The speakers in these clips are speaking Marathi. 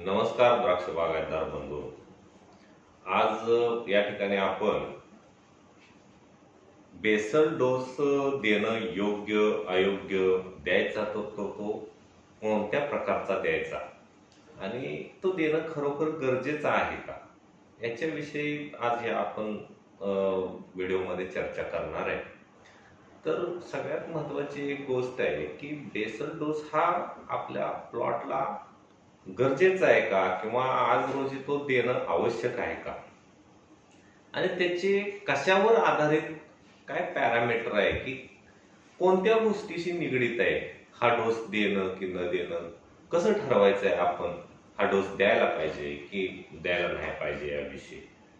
नमस्कार द्राक्ष बागायतदार बंधू. आज या ठिकाणी आपण बेसल डोस देणं योग्य अयोग्य द्यायचा तो कोणत्या प्रकारचा द्यायचा आणि तो देणं खरोखर गरजेचं आहे का याच्याविषयी आज या आपण व्हिडिओमध्ये चर्चा करणार आहे. तर सगळ्यात महत्त्वाची एक गोष्ट आहे की बेसल डोस हा आपल्या प्लॉटला गरजेचा आहे का किंवा आज रोजी तो देणं आवश्यक आहे का आणि त्याचे कशावर आधारित काय पॅरामीटर आहे की कोणत्या गोष्टीशी निगडीत आहे हा डोस देणं की न देणं, कसं ठरवायचं आहे आपण हा डोस द्यायला पाहिजे की द्यायला नाही पाहिजे याविषयी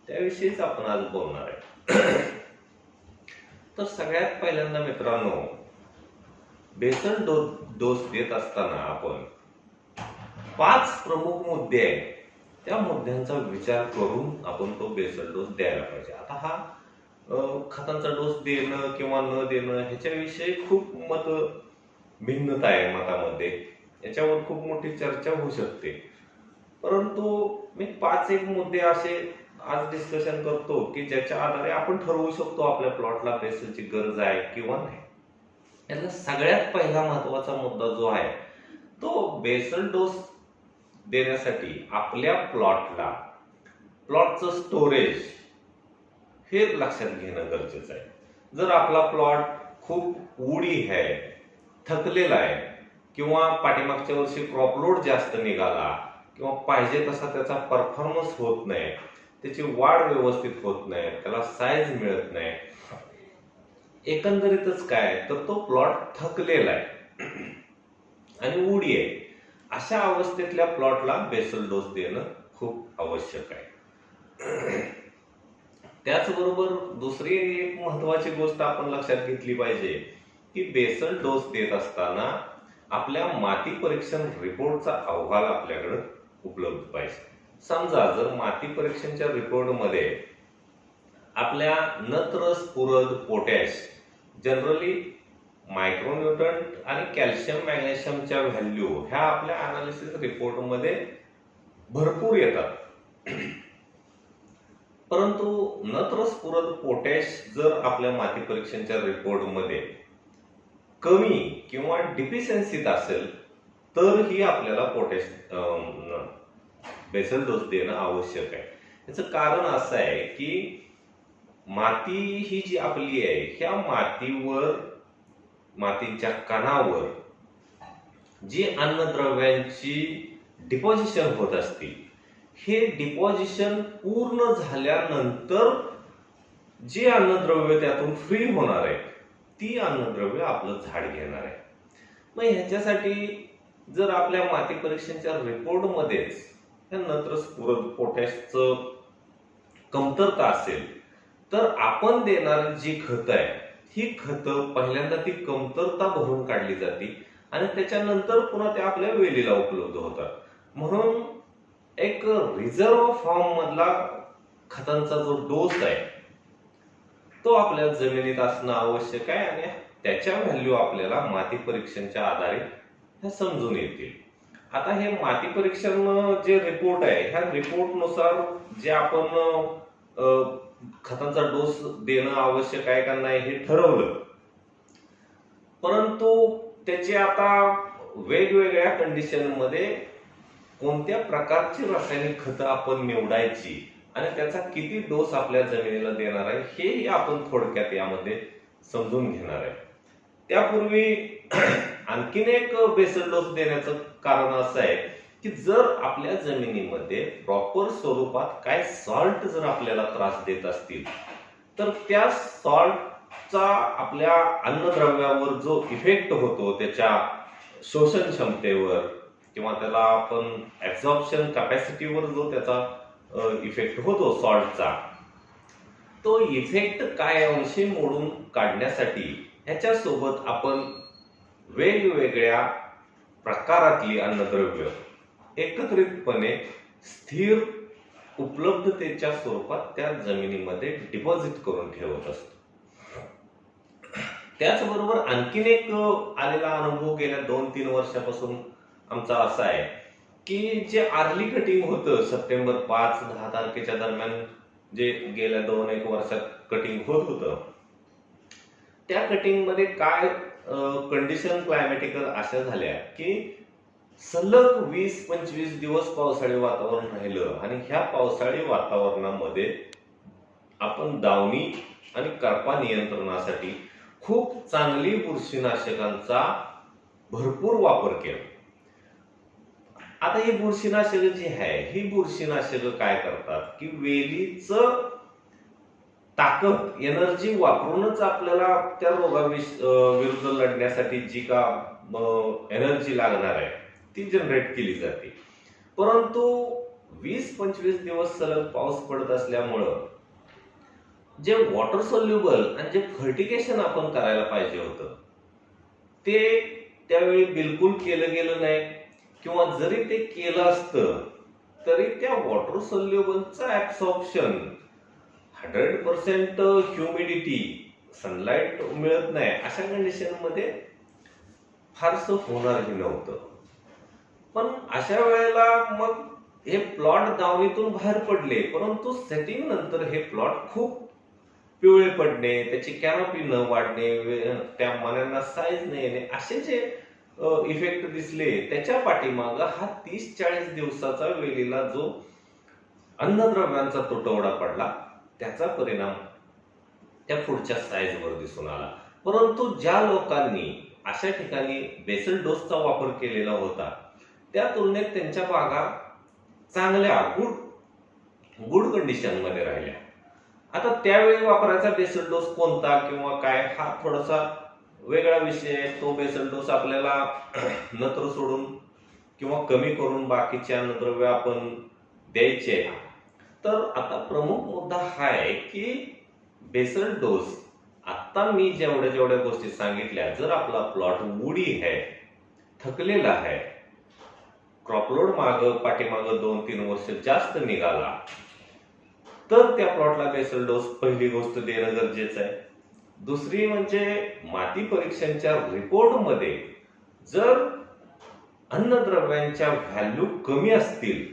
त्याविषयीच आपण आज बोलणार आहे. तर सगळ्यात पहिल्यांदा मित्रांनो, बेसल डोस देत असताना आपण 5 प्रमुख मुद्दे आहेत, त्या मुद्द्यांचा विचार करून आपण तो बेसल डोस द्यायला पाहिजे. आता हा खतांचा डोस देणं किंवा न देणं ह्याच्याविषयी खूप भिन्नता आहे मतामध्ये, याच्यावर खूप मोठी चर्चा होऊ शकते. परंतु मी 5 एक मुद्दे असे आज डिस्कशन करतो की ज्याच्या आधारे आपण ठरवू शकतो आपल्या प्लॉटला बेसलची गरज आहे किंवा नाही. यातला सगळ्यात पहिला महत्वाचा मुद्दा जो आहे तो बेसल डोस देण्यासाठी आपल्या प्लॉटचं स्टोरेज हे लक्षात घेणं गरजेचं आहे. जर आपला प्लॉट खूप उडी आहे, थकलेला आहे किंवा पाठीमागच्या वर्षी क्रॉप लोड जास्त निघाला किंवा पाहिजे तसा त्याचा परफॉर्मन्स होत नाही, त्याची वाढ व्यवस्थित होत नाही, त्याला साईज मिळत नाही, एकंदरीतच काय तर तो प्लॉट थकलेला आहे आणि उडी आहे, अशा अवस्थेतल्या प्लॉटला बेसल डोस देणं खूप आवश्यक आहे. त्याचबरोबर दुसरी एक महत्वाची गोष्ट आपण लक्षात घेतली पाहिजे की बेसल डोस देत असताना आपल्या माती परीक्षण रिपोर्टचा अहवाल आपल्याकडे उपलब्ध पाहिजे. समजा जर माती परीक्षणच्या रिपोर्टमध्ये आपल्या नत्र, स्फुरद, पोटॅश, जनरली मायक्रोन्यूट्रंट आणि कॅल्शियम मॅग्नेशियमच्या व्हॅल्यू ह्या आपल्या अनालिसिस रिपोर्टमध्ये भरपूर येतात. परंतु नत्र, स्फुरद, पोटॅश जर आपल्या माती परीक्षणच्या रिपोर्टमध्ये कमी किंवा डिफिशियन्सीत असेल तर ही आपल्याला बेसल डोस देणं आवश्यक आहे. याचं कारण असं आहे की माती ही जी आपली आहे ह्या मातीच्या कणावर जी अन्नद्रव्यांची डिपॉझिशन होत असते, हे डिपॉझिशन पूर्ण झाल्यानंतर जे अन्नद्रव्य त्यातून फ्री होणार आहे ती अन्नद्रव्य आपलं झाड घेणार आहे. मग ह्याच्यासाठी जर आपल्या माती परीक्षणच्या रिपोर्टमध्येच ह्या नत्र, स्फुरद, पोटॅशचं कमतरता असेल तर आपण देणारी जी खतं आहे ही खतं पहिल्यांदा ती कमतरता भरून काढली जाते आणि त्याच्यानंतर पुन्हा त्या आपल्या वेलीला उपलब्ध होतात. म्हणून एक रिझर्व्ह फॉर्म मधला खतांचा जो डोस आहे तो आपल्या जमिनीत असणं आवश्यक आहे आणि त्याच्या व्हॅल्यू आपल्याला माती परीक्षणच्या आधारे ह्या समजून येतील. आता हे माती परीक्षण जे रिपोर्ट आहे ह्या रिपोर्टनुसार जे आपण खतांचा डोस देणं आवश्यक आहे का नाही हे ठरवलं, परंतु त्याचे आता वेगवेगळ्या कंडिशनमध्ये कोणत्या प्रकारची रासायनिक खतं आपण निवडायची आणि त्याचा किती डोस आपल्या जमिनीला देणार आहे हे आपण थोडक्यात यामध्ये समजून घेणार आहे. त्यापूर्वी आणखीन एक बेसल डोस देण्याचं कारण असं आहे की जर आपल्या जमिनीमध्ये प्रॉपर स्वरूपात काय सॉल्ट जर आपल्याला त्रास देत असतील तर त्या सॉल्टचा आपल्या अन्नद्रव्यावर जो इफेक्ट होतो, त्याच्या शोषण क्षमतेवर किंवा त्याला आपण ऍब्झॉर्प्शन कॅपॅसिटीवर जो त्याचा इफेक्ट होतो सॉल्टचा, तो इफेक्ट काय अंशी मोडून काढण्यासाठी ह्याच्यासोबत आपण वेगवेगळ्या प्रकारातली अन्नद्रव्य एकत्रितपणे स्थिर उपलब्धतेच्या स्वरूपात त्या जमिनीमध्ये डिपॉझिट करून ठेवत असतो. त्याचबरोबर आणखीन एक आलेला अनुभव गेल्या 2-3 वर्षापासून आमचा असा आहे की जे अर्ली कटिंग होतं सप्टेंबर 5-10 तारखेच्या दरम्यान, जे गेल्या 2-1 वर्षात कटिंग होत होतं, त्या कटिंग मध्ये काय कंडिशन क्लायमॅटिकल अशा झाल्या की सलग 20-25 दिवस पावसाळी वातावरण राहिलं आणि ह्या पावसाळी वातावरणामध्ये आपण दावणी आणि करपा नियंत्रणासाठी खूप चांगली बुरशीनाशकांचा भरपूर वापर केला. आता ही बुरशीनाशकं जी आहे, ही बुरशीनाशकं काय करतात की वेलीचं ताकद, एनर्जी वापरूनच आपल्याला त्या विरुद्ध लढण्यासाठी जी का एनर्जी लागणार आहे ती जनरेट केली जाते. परंतु 20-25 दिवस सलग पाऊस पडत असल्यामुळं जे वॉटर सोल्युबल आणि जे फर्टिगेशन आपण करायला पाहिजे होतं ते त्यावेळी बिलकुल केलं गेलं नाही, किंवा जरी ते केलं असतं तरी त्या वॉटर सोल्युबलचं ऍब्सॉर्प्शन 100% ह्युमिडिटी, सनलाईट मिळत नाही अशा कंडिशन मध्ये फारसं होणारही नव्हतं. पण अशा वेळेला मग हे प्लॉट दावणीतून बाहेर पडले, परंतु सेटिंग नंतर हे प्लॉट खूप पिवळे पडणे, त्याची कॅनोपी न वाढणे, त्या मण्यांना साईज न येणे, असे जे इफेक्ट दिसले, त्याच्या पाठीमाग हा 30-40 दिवसाचा वेलीला जो अन्नद्रव्यांचा तुटवडा पडला त्याचा परिणाम त्या पुढच्या साईजवर दिसून आला. परंतु ज्या लोकांनी अशा ठिकाणी बेसल डोसचा वापर केलेला होता त्या तुलनेत त्यांच्या बागा चांगल्या गुड कंडिशन मध्ये राहिल्या. आता त्यावेळी वापरायचा बेसल डोस कोणता किंवा काय हा थोडासा वेगळा विषय आहे. तो बेसल डोस आपल्याला नत्र सोडून किंवा कमी करून बाकीचे अन्नद्रव्य आपण द्यायचे. तर आता प्रमुख मुद्दा हा आहे की बेसल डोस, आता मी जेवढ्या गोष्टी सांगितल्या, जर आपला प्लॉट वुडी आहे, थकलेला आहे, क्रॉपलोड पाठीमाग 2-3 वर्ष जास्त निघाला, तर त्या प्लॉटला बेसल डोस पहिली गोष्ट देणं गरजेचं आहे. दुसरी म्हणजे माती परीक्षणच्या रिपोर्टमध्ये जर अन्नद्रव्यांच्या व्हॅल्यू कमी असतील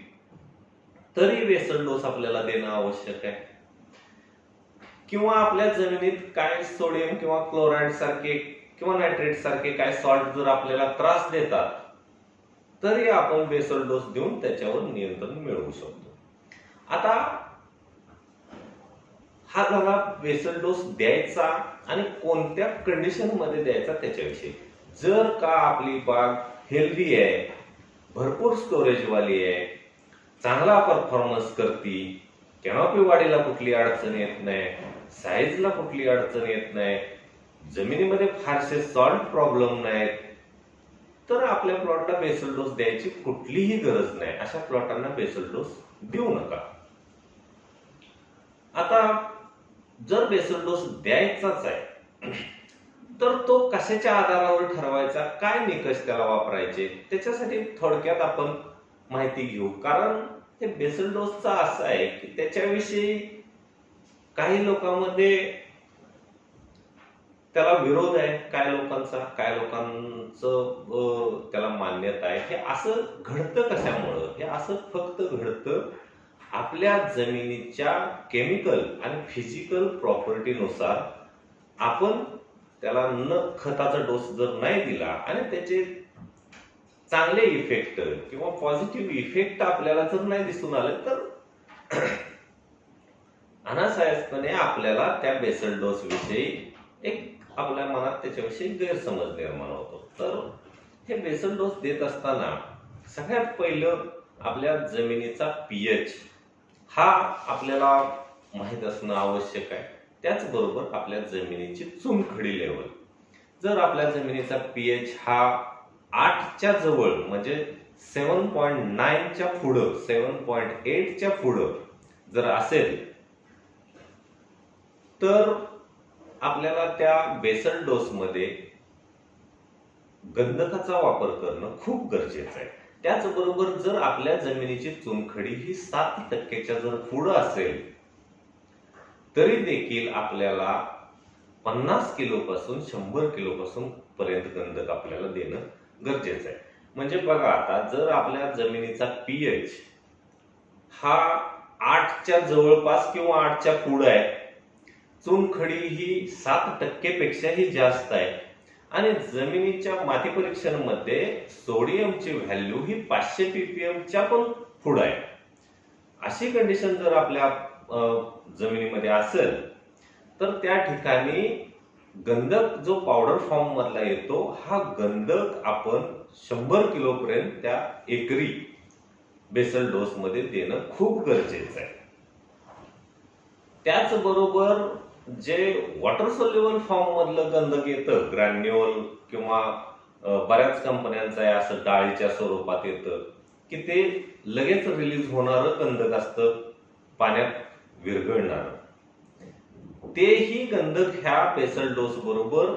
तरी बेसल डोस आपल्याला देणं आवश्यक आहे. किंवा आपल्या जमिनीत काय सोडियम किंवा क्लोराईड सारखे किंवा नायट्रेट सारखे काय सॉल्ट जर आपल्याला त्रास देतात तरी आपण बेसल डोस देऊन त्याच्यावर नियंत्रण मिळवू शकतो. आता हा झाला बेसल डोस द्यायचा आणि कोणत्या कंडिशन मध्ये द्यायचा त्याच्याविषयी. जर का आपली बाग हेल्दी आहे, भरपूर स्टोरेज वाली आहे, चांगला परफॉर्मन्स करती, कॅनोपी वाढीला कुठली अडचण येत नाही, साईजला कुठली अडचण येत नाही, जमिनीमध्ये फारसे सॉल्ट प्रॉब्लेम नाहीत, तर आपल्या प्लॉटला बेसल डोस द्यायची कुठलीही गरज नाही. अशा प्लॉटांना बेसल डोस देऊ नका. आता जर बेसल डोस द्यायचाच आहे तर तो कशाच्या आधारावर ठरवायचा, काय निकष त्याला वापरायचे, त्याच्यासाठी थोडक्यात आपण माहिती घेऊ. कारण हे बेसल डोसचा असं आहे की त्याच्याविषयी काही लोकांमध्ये त्याला विरोध आहे, काही लोकांचं त्याला मान्यता आहे. हे असं घडतं कशामुळं? हे असं फक्त घडतं आपल्या जमिनीच्या केमिकल आणि फिजिकल प्रॉपर्टीनुसार. आपण त्याला खताचा डोस जर नाही दिला आणि त्याचे चांगले इफेक्ट किंवा पॉझिटिव्ह इफेक्ट आपल्याला जर नाही दिसून आले तर अनायासपणे आपल्याला त्या बेसल डोस विषयी एक आपल्या मनात त्याच्याविषयी गैरसमज निर्माण होतो. तर हे बेसल डोस देत असताना सगळ्यात पहिलं आपल्या जमिनीचा पीएच हा आपल्याला माहित असणं आवश्यक आहे. त्याचबरोबर आपल्या जमिनीची चुनखडी लेवल. जर आपल्या जमिनीचा पीएच हा 8च्या जवळ म्हणजे 7.9च्या पुढं, 7.8च्या पुढं जर असेल तर आपल्याला त्या बेसल डोस मध्ये गंधकाचा वापर करणं खूप गरजेचं आहे. त्याचबरोबर जर आपल्या जमिनीची चुनखडी ही 7% जर पुढं असेल तरी देखील आपल्याला 50 किलो पासून 100 किलो पासून पर्यंत गंधक आपल्याला देणं गरजेचं आहे. म्हणजे बघा आता, जर आपल्या जमिनीचा पीएच हा 8च्या जवळपास किंवा 8च्या पुढे आहे, चुनखडी ही 7% पेक्षाही जास्त आहे आणि जमिनीच्या माती परीक्षणामध्ये सोडियमची व्हॅल्यू ही 500 ppmच्या पण पुढे आहे, अशी कंडिशन जर आपल्या जमिनीमध्ये असेल तर त्या ठिकाणी गंधक जो पावडर फॉर्म मधला येतो, हा गंधक आपण 100 किलो पर्यंत त्या एकरी बेसल डोस मध्ये देणं खूप गरजेचं आहे. त्याचबरोबर जे वॉटर सोल्युबल फॉर्म मधलं गंधक येतं, ग्रॅन्युअल किंवा बऱ्याच कंपन्यांचं आहे असं डाळीच्या स्वरूपात येतं की ते लगेच रिलीज होणारं गंधक असतं, पाण्यात विरघळणारं. तेही गंधक ह्या बेसल डोस बरोबर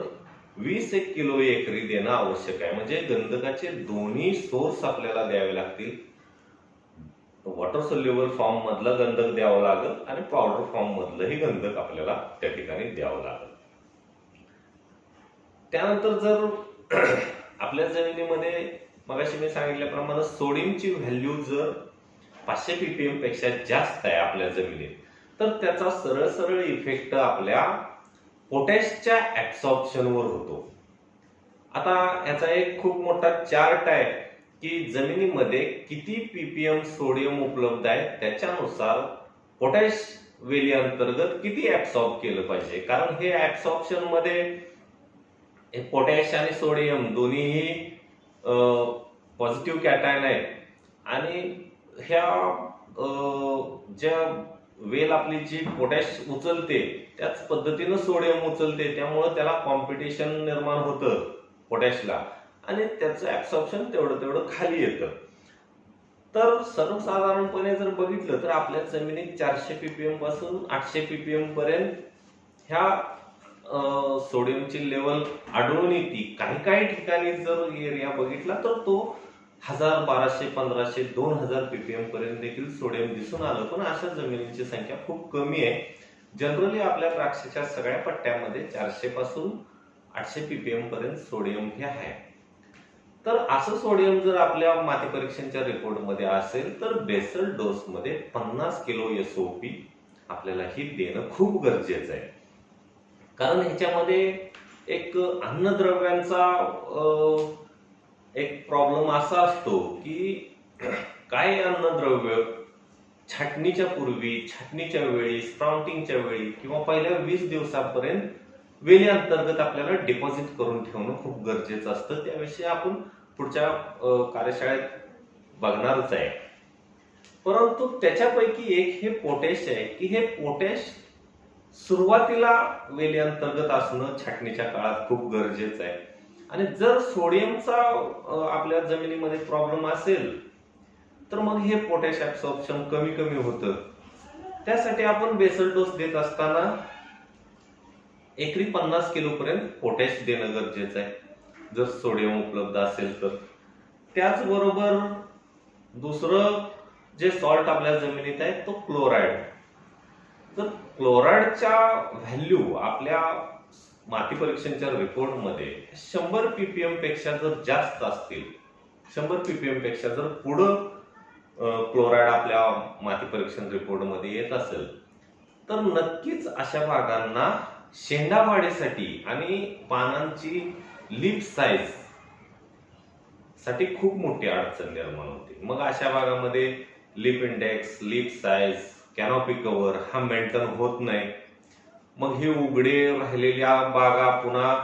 20 किलो एकरी देणं आवश्यक आहे. म्हणजे गंधकाचे दोन्ही सोर्स आपल्याला द्यावे लागतील. वॉटर सोल्युबल फॉर्म मधलं गंधक द्यावं लागेल आणि पावडर फॉर्म मधलंही गंधक आपल्याला त्या ठिकाणी द्यावं लागेल. त्यानंतर जर आपल्या जमिनीमध्ये मगाशी मी सांगितल्याप्रमाणे सोडियमची व्हॅल्यू जर 500 ppm पेक्षा जास्त आहे आपल्या जमिनीत, तर त्याचा सरळ सरळ इफेक्ट आपल्या पोटॅशच्या ऍब्सॉर्प्शनवर होतो. आता याचा एक खूप मोठा चार्ट आहे की जमिनीमध्ये किती ppm सोडियम उपलब्ध आहे त्याच्यानुसार पोटॅश वेली अंतर्गत किती ऍब्सॉर्ब केलं पाहिजे. कारण हे ऍब्सॉर्प्शन मध्ये पोटॅश आणि सोडियम दोन्हीही पॉझिटिव्ह कॅटायन आहेत आणि ह्या ज्या वेल आपली जी पोटॅश उचलते त्याच पद्धतीनं सोडियम उचलते, त्यामुळे त्याला कॉम्पिटिशन निर्माण होतं पोटॅशला आणि त्याचं ऍब्सॉर्प्शन तेवढं खाली येतं. तर सर्वसाधारणपणे जर बघितलं तर आपल्या जमिनीत 400 ppm पासून 800 ppm पर्यंत ह्या सोडियमची लेवल आढळून येते. काही ठिकाणी जर एरिया बघितला तर तो 1000, 1200, 1500, 2000 ppm पर्यंत देखील सोडियम दिसून आलं. पण अशा जमिनींची संख्या खूप कमी आहे. जनरली आपल्या द्राक्षाच्या सगळ्या पट्ट्यामध्ये 400 पासून 800 ppm पर्यंत सोडियम हे आहे. तर असं सोडियम जर आपल्या माती परीक्षणच्या रिपोर्टमध्ये असेल तर बेसल डोस मध्ये 50 किलो SOP आपल्याला ही देणं खूप गरजेचं आहे. कारण ह्याच्यामध्ये एक अन्नद्रव्यांचा एक प्रॉब्लेम असा असतो की काय अन्नद्रव्य छाटणीच्या पूर्वी, छाटणीच्या वेळी, स्प्राउटिंगच्या वेळी किंवा पहिल्या 20 दिवसापर्यंत वेली अंतर्गत आपल्याला डिपॉझिट करून ठेवणं खूप गरजेचं असतं. त्याविषयी आपण पुढच्या कार्यशाळेत बघणारच आहे. परंतु त्याच्यापैकी एक हे पोटॅश आहे की हे पोटॅश सुरुवातीला वेली अंतर्गत असणं छाटणीच्या काळात खूप गरजेचं आहे. आणि जर सोडियमचा आपल्या जमिनीमध्ये प्रॉब्लेम असेल तर मग हे पोटॅश ऍब्सॉर्प्शन कमी होतं. त्यासाठी आपण बेसल डोस देत असताना एकरी 50 किलो पर्यंत पोटॅश देणं गरजेचं आहे जर सोडियम उपलब्ध असेल तर. त्याचबरोबर दुसरं जे सॉल्ट आपल्या जमिनीत आहे तो क्लोराईड. तर क्लोराईडच्या व्हॅल्यू आपल्या माती परीक्षणच्या रिपोर्टमध्ये 100 ppm पेक्षा जर जास्त असतील, 100 ppm पेक्षा जर पुढं क्लोराईड आपल्या माती परीक्षण रिपोर्टमध्ये येत असेल तर नक्कीच अशा भागांना शेंडा वाढीसाठी आणि पानांची लीफ साईज साठी खूप मोठी अडचण निर्माण होते. मग अशा भागामध्ये leaf index, leaf size, canopy cover हा मेंटेन होत नाही. मग हे उघडे राहिलेल्या बागा पुन्हा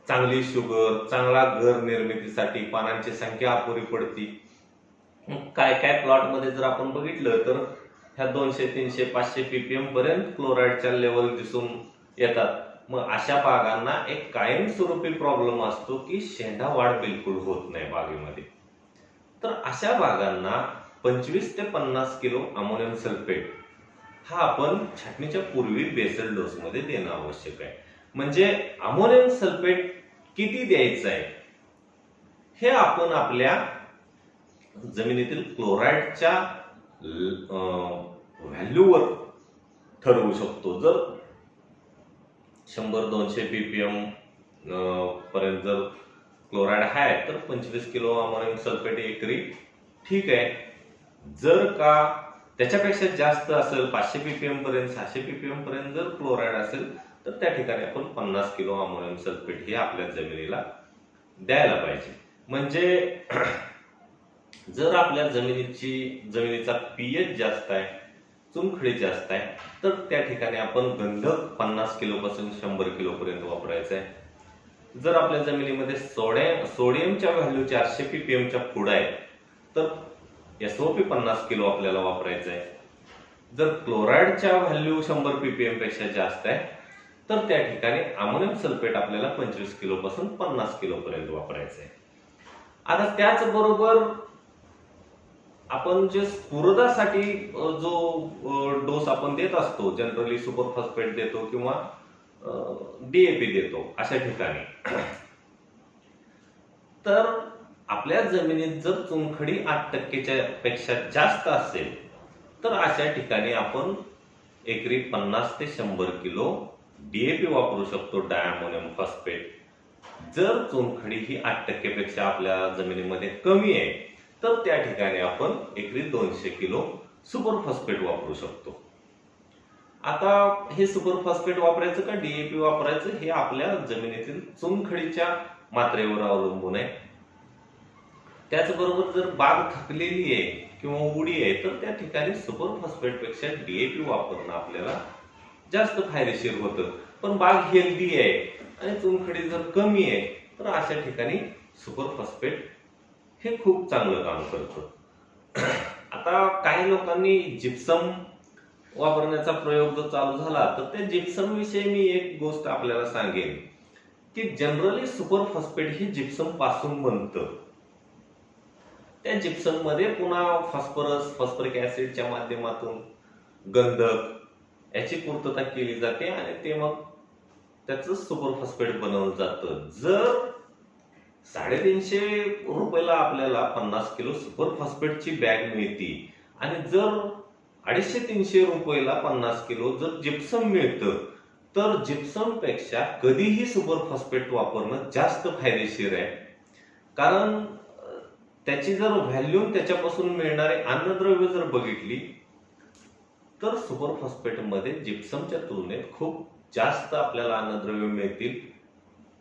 चांगली शुगर, चांगला घर निर्मितीसाठी पानांची संख्या अपुरी पडती. काय प्लॉट मध्ये जर आपण बघितलं तर ह्या 200, 300, 500 ppm पर्यंत क्लोराईडच्या लेवल दिसून येतात. मग अशा बागांना एक कायमस्वरूपी प्रॉब्लेम असतो की शेंडा वाढ बिलकुल होत नाही बागेमध्ये. तर अशा बागांना 25 ते 50 किलो अमोनियम सल्फेट हा आपण छाटणीच्या पूर्वी बेसल डोस मध्ये देणं आवश्यक आहे. म्हणजे अमोनियम सल्फेट किती द्यायचं आहे हे आपण आपल्या जमिनीतील क्लोराईडच्या व्हॅल्यूवर ठरवू शकतो. जर 100-200 ppm पर्यंत जर क्लोराईड आहे तर 25 किलो अमोनियम सल्फेट एकरी ठीक आहे. जर का त्याच्यापेक्षा जास्त असेल 500 ppm पर्यंत 600 ppm पर्यंत जर क्लोराईड असेल तर त्या ठिकाणी आपण 50 किलो अमोनियम सल्फेट हे आपल्या जमिनीला द्यायला पाहिजे. म्हणजे जर आपल्या जमिनीचा पीएच जास्त आहे, चुनखडी जास्त आहे तर त्या ठिकाणी आपण गंधक 50 किलो पासून 100 किलो पर्यंत वापरायचं आहे. जर आपल्या जमिनीमध्ये सोडियमच्या व्हॅल्यू 400 ppm च्या पुढे आहे तर SOP 50 किलो आपल्याला वापरायचं आहे. जर क्लोराईडच्या व्हॅल्यू 100 ppm पेक्षा जास्त आहे तर त्या ठिकाणी अमोनियम सल्फेट आपल्याला 25 किलो पासून 50 किलो पर्यंत वापरायचं आहे. आता त्याचबरोबर आपण जे स्फुरदासाठी जो डोस आपण देत असतो, जनरली सुपर फॉस्फेट देतो किंवा DAP देतो अशा ठिकाणी, तर आपल्या जमिनीत जर चुनखडी 8% पेक्षा जास्त असेल तर अशा ठिकाणी आपण एकरी 50 ते 100 किलो DAP वापरू शकतो, डायअमोनियम फॉस्फेट. जर चुनखडी ही 8% पेक्षा आपल्या जमिनीमध्ये कमी आहे तर त्या ठिकाणी आपण एकरी 200 किलो सुपर फॉस्फेट वापरू शकतो. आता हे सुपर फॉस्फेट वापरायचं का DAP वापरायचं हे आपल्या जमिनीतील चुनखडीच्या मात्रेवर अवलंबून आहे. त्याचबरोबर जर बाग थकलेली आहे किंवा उडी आहे तर त्या ठिकाणी सुपर फॉस्फेट पेक्षा DAP वापरणं आपल्याला जास्त फायदेशीर होतं. पण बाग हेल्दी आहे आणि चुनखडी जर कमी आहे तर अशा ठिकाणी सुपर फॉस्फेट हे खूप चांगलं काम करतं. आता काही लोकांनी जिप्सम वापरण्याचा प्रयोग जो चालू झाला तर त्या जिप्सम विषयी मी एक गोष्ट आपल्याला सांगेन की जनरली सुपर फॉस्फेट ही जिप्सम पासून बनतं. त्या जिप्सम मध्ये पुन्हा फॉस्फरिक ऍसिडच्या माध्यमातून गंधक याची पूर्तता केली जाते आणि ते मग त्याचं सुपर फॉस्फेट बनवलं जातं. जर 350 रुपयाला आपल्याला 50 किलो सुपर फॉस्फेटची बॅग मिळते आणि जर 250-300 रुपयाला 50 किलो जर जिप्सम मिळतं तर जिप्सम पेक्षा कधीही सुपर फॉस्फेट वापरणं जास्त फायदेशीर आहे. कारण त्याची जर व्हॅल्यू त्याच्यापासून मिळणारे अन्नद्रव्य जर बघितली तर सुपर फॉस्फेट मध्ये जिप्समच्या तुलनेत खूप जास्त आपल्याला अन्नद्रव्य मिळतील.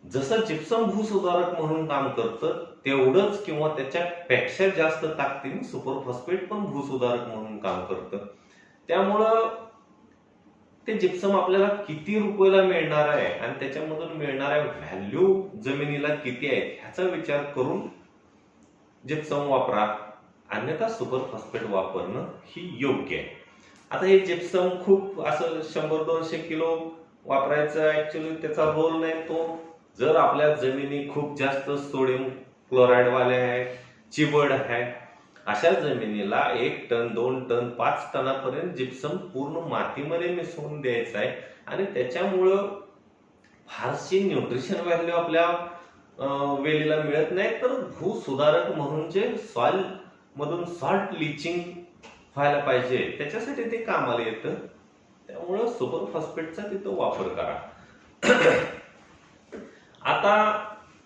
जसं जिप्सम भूसुधारक म्हणून काम करतं तेवढंच किंवा त्याच्यापेक्षा जास्त ताकदीने सुपर फॉस्फेट पण भूसुधारक म्हणून काम करतं. त्यामुळं ते जिप्सम आपल्याला किती रुपयाला मिळणार आहे आणि त्याच्यामधून मिळणाऱ्या व्हॅल्यू जमिनीला किती आहेत ह्याचा विचार करून जिप्सम वापरा, अन्यथा सुपर फॉस्फेट वापरणं ही योग्य आहे. आता हे जिप्सम खूप असं 100-200 किलो वापरायचं ऍक्च्युअली त्याचा रोल नाही. तो जर आपल्या जमिनी खूप जास्त सोडियम क्लोराईड वाल्या आहे, चिबड आहे, अशा जमिनीला 1 टन 2 टन 5 टनापर्यंत जिप्सम पूर्ण मातीमध्ये मिसळून द्यायचं आहे आणि त्याच्यामुळं फारशी न्यूट्रिशन व्हॅल्यू आपल्या वेलीला मिळत नाही. तर भूसुधारक म्हणून जे सॉइल मधून सॉल्ट लिचिंग व्हायला पाहिजे त्याच्यासाठी ते कामाला येतं. त्यामुळं सुपर फॉस्फेटचा तिथं वापर करा. आता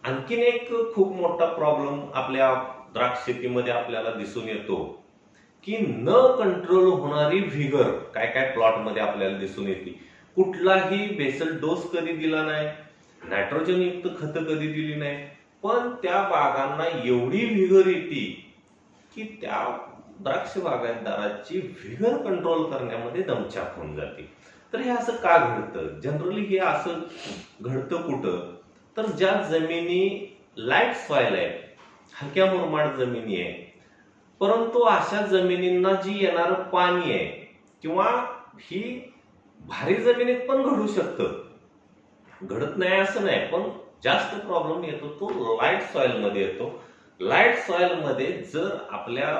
आणखीन एक खूप मोठा प्रॉब्लेम आपल्या द्राक्ष शेतीमध्ये आपल्याला दिसून येतो की न कंट्रोल होणारी व्हिगर काय प्लॉट मध्ये आपल्याला दिसून येते. कुठलाही बेसल डोस कधी दिला नाही, नायट्रोजन युक्त खत कधी दिली नाही, पण त्या बागांना एवढी व्हिगर येते की त्या द्राक्ष बागायतदाराची व्हिगर कंट्रोल करण्यामध्ये दमछाक होऊन जाते. तर हे असं का घडतं? जनरली हे असं घडतं कुठं तर ज्या जमिनी लाईट सॉइल आहे, हलक्या मुरमाड जमिनी आहे, परंतु अशा जमिनींना जी येणारं पाणी आहे किंवा ही भारी जमिनीत पण घडू शकतं, घडत नाही असं नाही, पण जास्त प्रॉब्लेम येतो तो लाईट सॉइल मध्ये येतो. लाईट सॉइल मध्ये जर आपल्या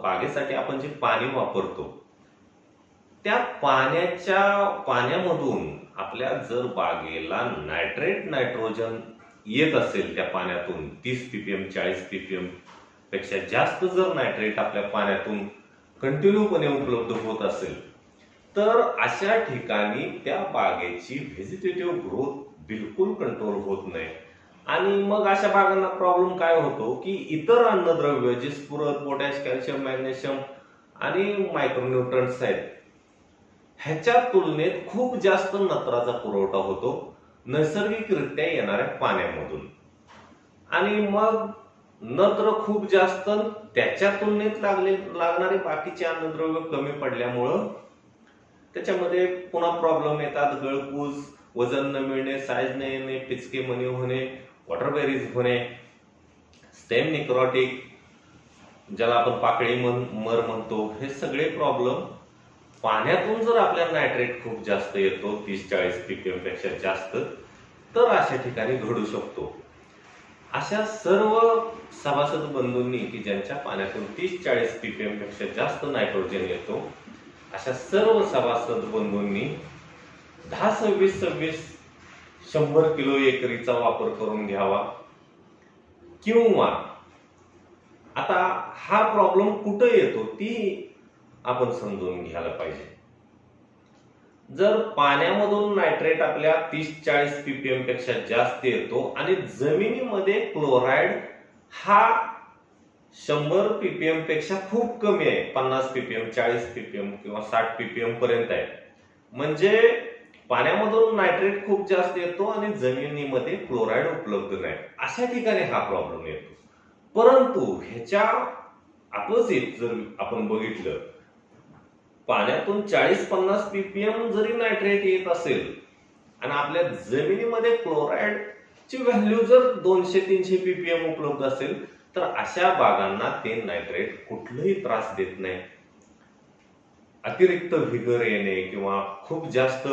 बागेसाठी आपण जे पाणी वापरतो त्या पाण्यामधून आपल्या जर बागेला नायट्रोजन येत असेल त्या पाण्यातून 30 ppm 40 ppm पेक्षा जास्त जर नायट्रेट आपल्या पाण्यातून कंटिन्यूपणे उपलब्ध होत असेल तर अशा ठिकाणी त्या बागेची व्हेजिटेटिव्ह ग्रोथ बिलकुल कंट्रोल होत नाही आणि मग अशा बागांना प्रॉब्लेम काय होतो की इतर अन्नद्रव्य जे स्फुरद, पोटॅश, कॅल्शियम, मॅग्नेशियम आणि मायक्रोन्यूट्रंट्स आहेत ह्याच्या तुलनेत खूप जास्त नत्राचा पुरवठा होतो नैसर्गिकरित्या येणाऱ्या पाण्यामधून. आणि मग नत्र खूप जास्त, त्याच्या तुलनेत लागणारे बाकीचे अन्नद्रव्य कमी पडल्यामुळं त्याच्यामध्ये पुन्हा प्रॉब्लेम येतात. गळकूज, वजन न मिळणे, साईज न येणे, पिचके मणी होणे, वॉटर बेरीज होणे, स्टेम निक्रोटिक ज्याला आपण पाकळी मर म्हणतो, हे सगळे प्रॉब्लेम पाण्यातून जर आपल्याला नायट्रेट खूप जास्त येतो 30-40 ppm पेक्षा जास्त, तर अशा ठिकाणी घडू शकतो. अशा सर्व सभासद बंधूंनी की ज्यांच्या पाण्यातून 30-40 ppm पेक्षा जास्त नायट्रोजन येतो, अशा सर्व सभासद बंधूंनी 10-26-26 100 किलो एकरीचा वापर करून घ्यावा. किंवा आता हा प्रॉब्लेम कुठं येतो ती आपण समजून घ्यायला पाहिजे. जर पाण्यामधून नायट्रेट आपल्या 30-40 ppm पेक्षा जास्त येतो आणि जमिनीमध्ये क्लोराईड हा 100 ppm पेक्षा खूप कमी आहे, 50 ppm, 40 ppm किंवा 60 ppm पर्यंत आहे, म्हणजे पाण्यामधून नायट्रेट खूप जास्त येतो आणि जमिनीमध्ये क्लोराईड उपलब्ध नाही, अशा ठिकाणी हा प्रॉब्लेम येतो. परंतु ह्याच्या अपोजिट जर आपण बघितलं, पाण्यातून 40-50 ppm जरी नायट्रेट येत असेल आणि आपल्या जमिनीमध्ये क्लोराईडची व्हॅल्यू जर 200-300 ppm उपलब्ध असेल, तर अशा बागांना ते नायट्रेट कुठलाही त्रास देत नाही. अतिरिक्त व्हिगर येणे किंवा खूप जास्त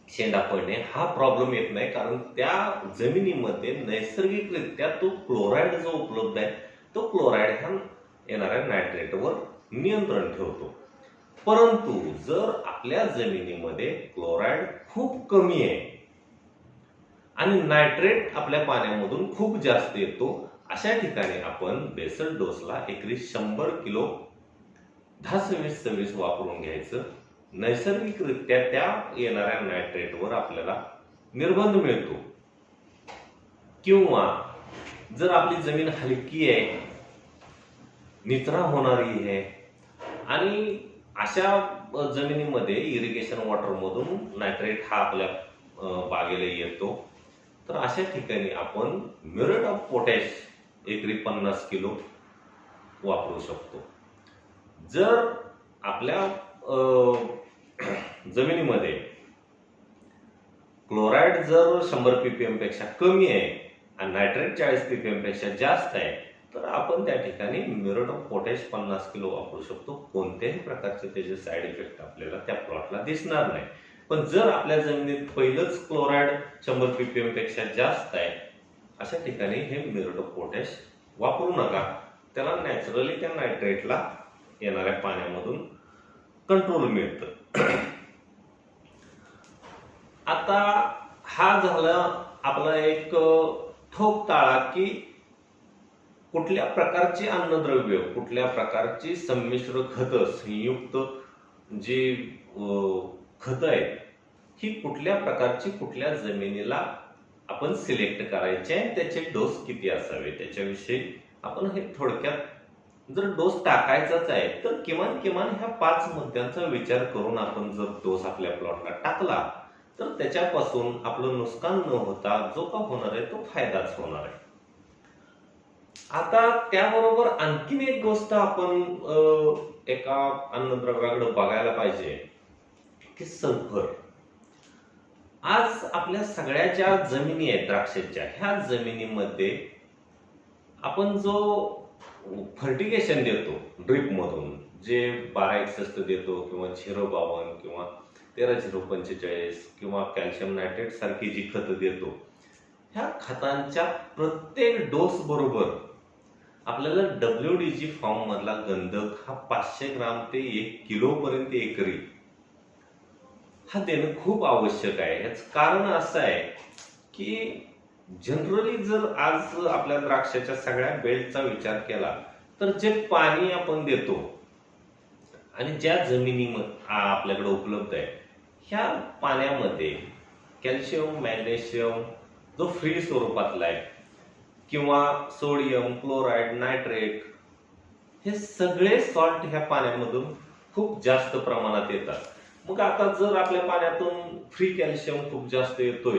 शेंडा पडणे हा प्रॉब्लेम येत नाही, कारण त्या जमिनीमध्ये नैसर्गिकरित्या तो क्लोराईड जो उपलब्ध आहे, तो क्लोराईड ह्या येणाऱ्या नायट्रेटवर नियंत्रण ठेवतो. परंतु जर आपल्या जमिनीमध्ये क्लोराईड खूप कमी आहे आणि नायट्रेट आपल्या पाण्यामधून खूप जास्त येतो, अशा ठिकाणी आपण बेसल डोसला एकरी 100 किलो 10-26-26 वापरून घ्यायचं. नैसर्गिकरित्या त्या येणाऱ्या नायट्रेटवर आपल्याला निर्बंध मिळतो. किंवा जर आपली जमीन हलकी आहे, निचरा होणारी आहे आणि अशा जमिनीमध्ये इरिगेशन वॉटर मधून नायट्रेट हा आपल्या बागेला येतो, तर अशा ठिकाणी आपण म्युरेट ऑफ पोटॅश एकरी 50 किलो वापरू शकतो. जर आपल्या जमिनीमध्ये क्लोराईड जर 100 ppm पेक्षा कमी आहे आणि नायट्रेट 40 ppm पेक्षा जास्त आहे, तर आपण त्या ठिकाणी म्युरेट ऑफ पोटॅश 50 किलो वापरू शकतो. कोणत्याही प्रकारचे त्याचे साईड इफेक्ट आपल्याला त्या प्लॉटला दिसणार नाही. पण जर आपल्या जमिनीत पहिलंच क्लोराईड 100 ppm पेक्षा जास्त आहे, अशा ठिकाणी हे म्युरेट ऑफ पोटॅश वापरू नका. त्याला नॅचरली त्या नायट्रेटला येणाऱ्या पाण्यामधून कंट्रोल मिळतं. आता हा झाला आपला एक ठोक ताळा की कुठल्या प्रकारची अन्नद्रव्य, कुठल्या प्रकारची संमिश्र खत, संयुक्त जी खत आहेत, ही कुठल्या प्रकारची कुठल्या जमिनीला आपण सिलेक्ट करायचे आणि त्याचे डोस किती असावे त्याच्याविषयी आपण हे थोडक्यात, जर डोस टाकायचाच आहे तर किमान ह्या 5 मुद्द्यांचा विचार करून आपण जर डोस आपल्या प्लॉटला टाकला, तर त्याच्यापासून आपलं नुकसान न होता जो का होणार आहे तो फायदाच होणार आहे. आता त्याबरोबर आणखीन एक गोष्ट आपण एका अन्नद्रव्याकडे बघायला पाहिजे की सल्फर. आज आपल्या सगळ्या ज्या जमिनी आहेत द्राक्षाच्या, ह्या जमिनीमध्ये आपण जो फर्टिगेशन देतो ड्रिप मधून, जे 1261 देतो किंवा 052 किंवा 13-045 किंवा कॅल्शियम नायट्रेट सारखी जी खतं देतो, ह्या खतांच्या प्रत्येक डोस बरोबर आपल्याला WDG फॉर्म मधला गंधक हा 500 ग्राम ते 1 किलो पर्यंत एकरी हा देणं खूप आवश्यक आहे. याचं कारण असं आहे की जनरली जर आज आपल्या द्राक्षाच्या सगळ्या बेल्टचा विचार केला, तर जे पाणी आपण देतो आणि ज्या जमिनीमध्ये आपल्याकडे उपलब्ध आहे, ह्या पाण्यामध्ये कॅल्शियम, मॅग्नेशियम जो फ्री स्वरूपातला आहे, किंवा सोडियम, क्लोराईड, नायट्रेट, हे सगळे सॉल्ट ह्या पाण्यामधून खूप जास्त प्रमाणात येतात. मग आता जर आपल्या पाण्यातून फ्री कॅल्शियम खूप जास्त येतोय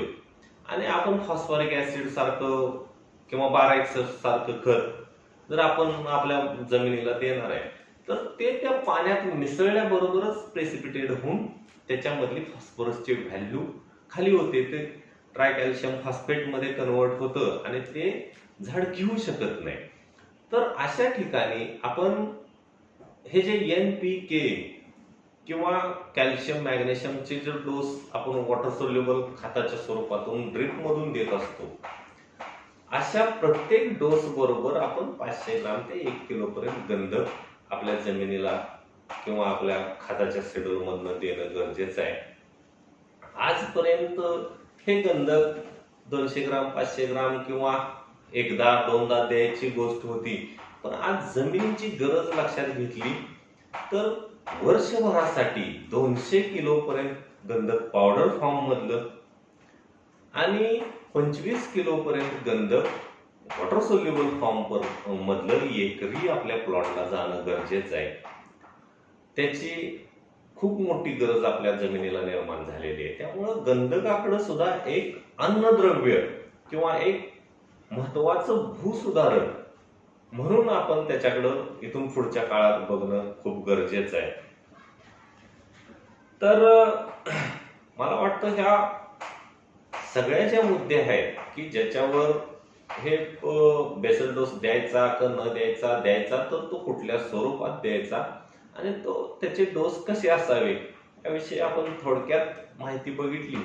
आणि आपण फॉस्फरिक ऍसिड सारखं किंवा बाराक्स सारखं खत जर आपण आपल्या जमिनीला देणार आहे, तर ते त्या पाण्यात मिसळल्याबरोबरच प्रेसिपिटेट होऊन त्याच्यामधली फॉस्फरसची व्हॅल्यू खाली होते, ते ट्रायकॅल्शियम फॉस्फेट मध्ये कन्वर्ट होतं आणि ते झाड घेऊ शकत नाही. तर अशा ठिकाणी आपण हे जे NPK किंवा कॅल्शियम मॅग्नेशियमचे जे डोस आपण वॉटर सोल्युबल खताच्या स्वरूपातून ड्रिप मधून देत असतो, अशा प्रत्येक डोस बरोबर आपण 500 ग्राम ते 1 किलो पर्यंत गंधक आपल्या जमिनीला किंवा आपल्या खताच्या शेड्यूल मधनं देणं गरजेचं आहे. आजपर्यंत हे गंधक 200 ग्राम 500 ग्राम किंवा एकदा दोनदा द्यायची गोष्ट होती, पण आज जमिनीची गरज लक्षात घेतली तर वर्षभरासाठी 200 किलो पर्यंत गंधक पावडर फॉर्म मधलं आणि 25 किलो पर्यंत गंधक वॉटर सोल्युबल फॉर्म मधलं एकरी आपल्या प्लॉटला जाणं गरजेचं आहे. त्याची खूप मोठी गरज आपल्या जमिनीला निर्माण झालेली आहे. त्यामुळं गंधकाकडे सुद्धा एक अन्नद्रव्य किंवा एक महत्वाचं भूसुधारक म्हणून आपण त्याच्याकडं इथून पुढच्या काळात बघणं खूप गरजेचं आहे. तर मला वाटतं ह्या सगळ्या ज्या मुद्दे आहेत की ज्याच्यावर हे बेसल डोस द्यायचा का न द्यायचा, द्यायचा तर तो कुठल्या स्वरूपात द्यायचा आणि तो त्याचे डोस कसे असावे याविषयी आपण थोडक्यात माहिती बघितली.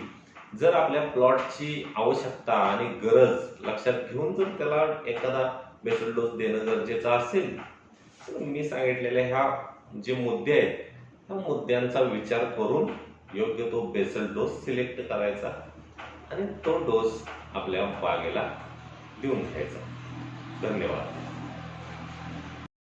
जर आपल्या प्लॉटची आवश्यकता आणि गरज लक्षात घेऊन जर त्याला एखादा बेसल डोस देणं गरजेचं असेल, तर मी सांगितलेल्या ह्या जे मुद्दे आहेत ह्या मुद्द्यांचा विचार करून योग्य तो बेसल डोस सिलेक्ट करायचा आणि तो डोस आपल्या बागेला देऊन घ्यायचा. धन्यवाद.